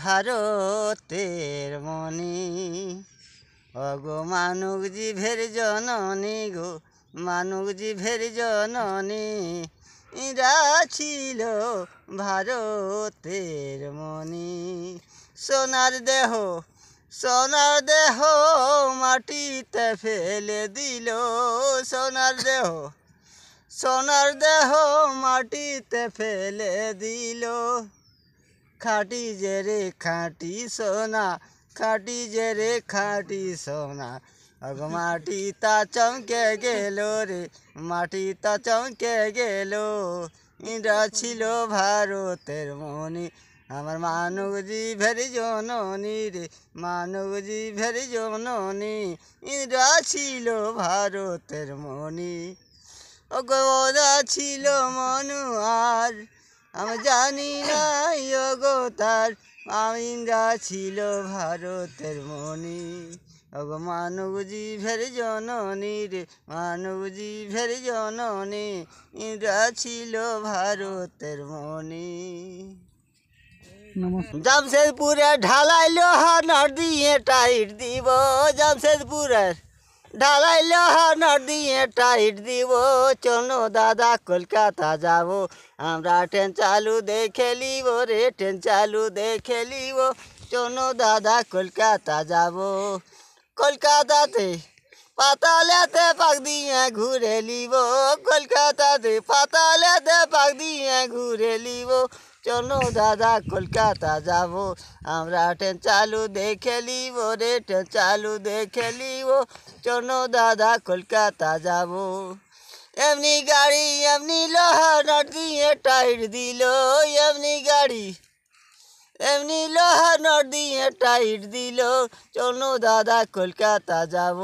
ভারতের মণি অগো মানুষ জীবের জননী গো মানুষ জীবের জননী ইরা ছিল ভারতের মণি। সোনার দেহ মাটিতে ফেলে দিল, সোনার দেহ মাটিতে ফেলে দিল। খাঁটি যে রে খাঁটি সোনা, খাঁটি যে রে খাঁটি সোনা, অগো মাটি তা চমকে গেল রে, মাটি তা চমকে গেল। ইরা ছিল ভারতের মণি, আমার মানব জীবের জননী রে, মানব জীবের জননী। ইরা ছিল ভারতের মণি, ওগো ওরা ছিল মনোয়ার, আমি জানি না গো তার। ইরা ছিল ভারতের মণি, ওগো মানব জীবের জননী রে, মানব জীবের জননী। ইরা ছিল ভারতের মণি। জামশেদপুরে ঢালাই লোহা নট দিয়ে টাইট দিব, জামশেদপুরের ঢালাই লোহা নট দিয়ে টাইট দিব। চলো দাদা কলকাতা যাব, আমরা ট্রেন চালু দেখে লিব রে, ট্রেন চালু দেখে লিব। চলো দাদা কলকাতা যাব, কলকাতাতে পাতালেতে পাক দিয়ে ঘুরে লিব, কলকাতাতে পাতালেতে পাক দিয়ে ঘুরে লিব। চলো দাদা কলকাতা যাব, আমরা ট্রেন চালু দেখে লিব রে, ট্রেন চালু দেখে লিব। চলো দাদা কলকাতা যাব। এমনি গাড়ি এমনি লোহা নট দিয়ে টাইট দিল, এমনি গাড়ি এমনি লোহা নট দিয়ে টাইট দিল। চলো দাদা কলকাতা যাব,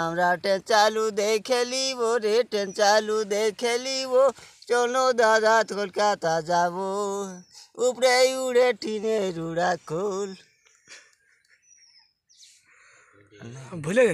আমরা ট্রেন চালু দেখে লিব রে, ট্রেন চালু দেখে লিব। চলো দাদা কলকাতা যাব, উপরে উড়ে টিনের উড়া খোল। ভুলে গেল।